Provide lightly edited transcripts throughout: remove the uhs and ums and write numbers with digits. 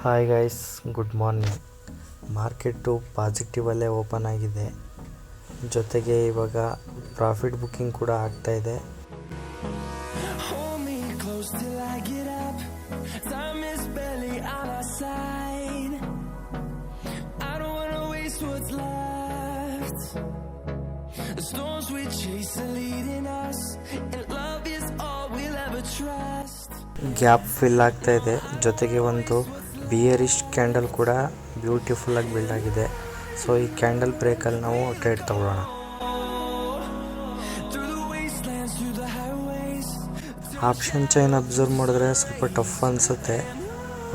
Hi guys, good morning. Market ಪಾಸಿಟಿವಲ್ಲೇ open ಆಗಿದೆ. ಜೊತೆಗೆ ಇವಾಗ ಪ್ರಾಫಿಟ್ ಬುಕ್ಕಿಂಗ್ ಕೂಡ ಆಗ್ತಾ ಇದೆ. ಗ್ಯಾಪ್ ಫಿಲ್ ಆಗ್ತಾ ಇದೆ. ಜೊತೆಗೆ ಒಂದು ಬಿಯರಿಶ್ ಕ್ಯಾಂಡಲ್ ಕೂಡ ಬ್ಯೂಟಿಫುಲ್ ಆಗಿ ಬಿಲ್ಡ್ ಆಗಿದೆ. ಸೊ ಈ ಕ್ಯಾಂಡಲ್ ಬ್ರೇಕಲ್ಲಿ ನಾವು ಟ್ರೇಡ್ ತಗೊಳ್ಳೋಣ. ಆಪ್ಷನ್ ಚೈನ್ ಅಬ್ಸರ್ವ್ ಮಾಡಿದ್ರೆ ಸ್ವಲ್ಪ ಟಫ್ ಅನಿಸುತ್ತೆ.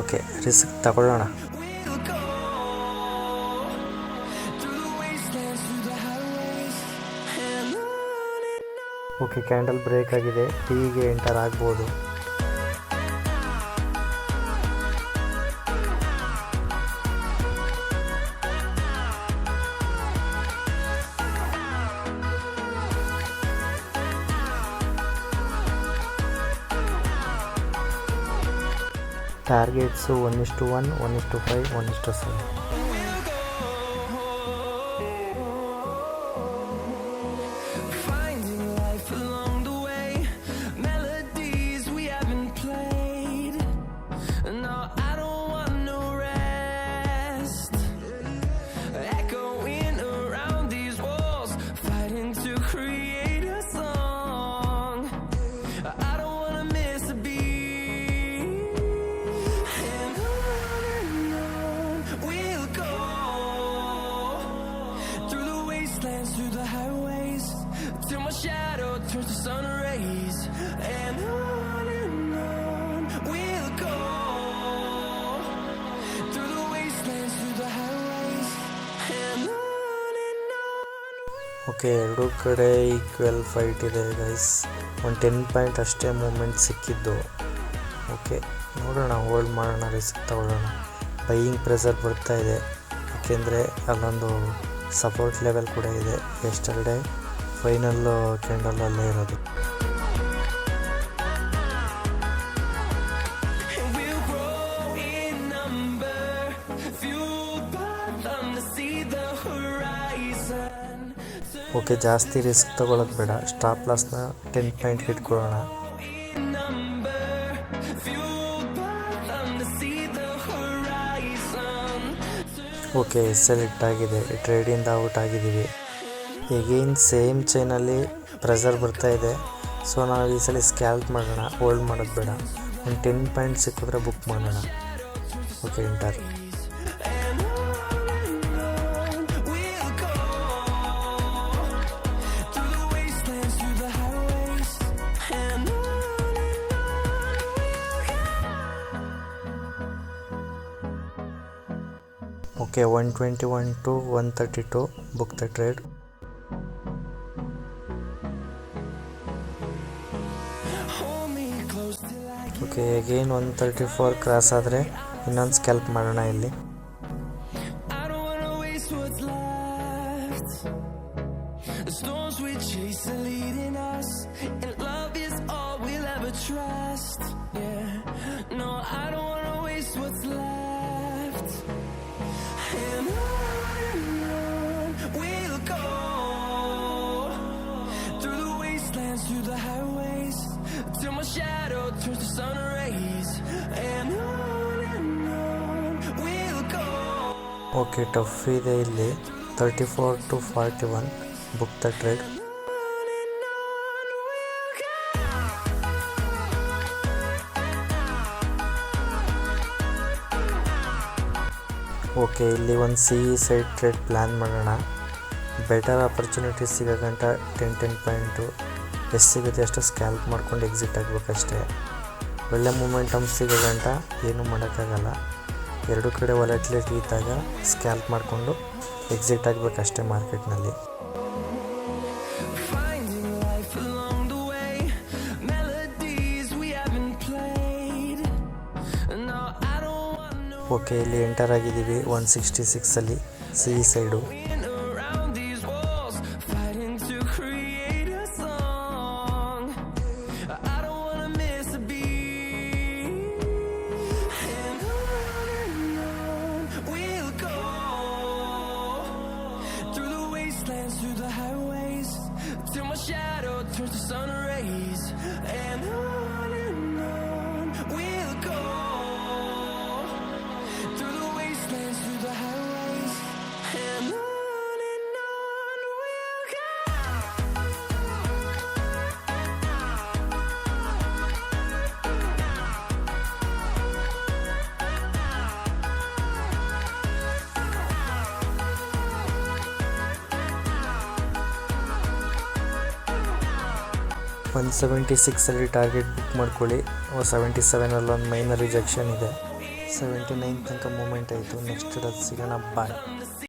ಓಕೆ, ರಿಸ್ಕ್ ತಗೊಳ್ಳೋಣ. ಓಕೆ, ಕ್ಯಾಂಡಲ್ ಬ್ರೇಕ್ ಆಗಿದೆ. ಟೀಗೆ ಎಂಟರ್ ಆಗ್ಬೋದು. Targets 1:1, 1:5, 1:7. Through the highways till my shadow turns to sun rays, and on we'll go through the wastelands, through the highways, and on. Okay, ಎರಡೂ ಕಡೆ equal fight ಇದೆ guys. ಒಂದು 10 point ಅಷ್ಟೇ moment ಸಿಕ್ಕಿದ್ದು. Okay, ನೋಡೋಣ, hold ಮಾಡೋಣ, risk ತಗೊಳ್ಳೋಣ. Buying pressure ಬರ್ತಾ ಇದೆ, ಯಾಕೆಂದರೆ ಅಲ್ಲೊಂದು ಸಪೋರ್ಟ್ ಲೆವೆಲ್ ಕೂಡ ಇದೆ. ಎಸ್ಟರ್ಡೇ ಫೈನಲ್ ಕ್ಯಾಂಡಲಲ್ಲೇ ಇರೋದು. ಓಕೆ, ಜಾಸ್ತಿ ರಿಸ್ಕ್ ತಗೊಳ್ಳೋದು ಬೇಡ. ಸ್ಟಾಪ್ ಲಾಸ್ನ 10 ಪಾಯಿಂಟ್ ಇಟ್ಕೊಳ್ಳೋಣ. ಓಕೆ, ಸೆಲೆಕ್ಟ್ ಆಗಿದೆ. ಟ್ರೇಡಿಂದ ಔಟ್ ಆಗಿದ್ದೀವಿ. ಎಗೈನ್ ಸೇಮ್ ಚೈನಲ್ಲಿ ಪ್ರೆಸರ್ ಬರ್ತಾ ಇದೆ. ಸೊ ನಾವು ಈ ಸಲ ಸ್ಕ್ಯಾಲ್ಪ್ ಮಾಡೋಣ, ಹೋಲ್ಡ್ ಮಾಡೋದು ಬೇಡ. ಒಂದು 10 ಪಾಯಿಂಟ್ ಸಿಕ್ಕಿದ್ರೆ ಬುಕ್ ಮಾಡೋಣ. Okay, enter. Okay, 121 to 132 book the trade. Okay, again 134 cross ಆದರೆ ಇನ್ನೊಂದು ಸ್ಕ್ಯಾಲ್ಪ್ ಮಾಡೋಣ ಇಲ್ಲಿ. Through the highways till my shadow turns to sun rays, and on we'll go. Okay, tough ಇದೆ ಇಲ್ಲಿ. 34 to 41 book the trade. Okay, ಇಲ್ಲಿ ಒಂದು side trade plan ಮಾಡೋಣ. Better opportunity ಸಿಗೋ ಗಂಟ 10 ಪಾಯಿಂಟು ಎಷ್ಟು ಸಿಗುತ್ತೆ ಅಷ್ಟು ಸ್ಕ್ಯಾಲ್ಪ್ ಮಾಡ್ಕೊಂಡು ಎಕ್ಸಿಟ್ ಆಗಬೇಕಷ್ಟೇ. ಒಳ್ಳೆ ಮೂಮೆಂಟಮ್ ಸಿಗೋ ಗಂಟ ಏನೂ ಮಾಡೋಕ್ಕಾಗಲ್ಲ. ಎರಡೂ ಕಡೆ ವಾಲಟಿಲಿಟಿ ಇದ್ದಾಗ ಸ್ಕ್ಯಾಲ್ಪ್ ಮಾಡಿಕೊಂಡು ಎಕ್ಸಿಟ್ ಆಗಬೇಕಷ್ಟೇ ಮಾರ್ಕೆಟ್ನಲ್ಲಿ. ಓಕೆ, ಇಲ್ಲಿ ಎಂಟರ್ ಆಗಿದ್ದೀವಿ 166ಅಲ್ಲಿ ಸಿ ಸೈಡು. 176 ಟಾರ್ಗೆಟ್ ಬುಕ್ ಮಾಡ್ಕೊಳ್ಳಿ. 77 ಒಂದು ಮೈನರ್ ರಿಜೆಕ್ಷನ್ ಇದೆ. 79 ತನಕ ಮೂಮೆಂಟ್ ಆಯಿತು. ನೆಕ್ಸ್ಟ್ ಸಿಗೋಣ. ಬಾಯ್.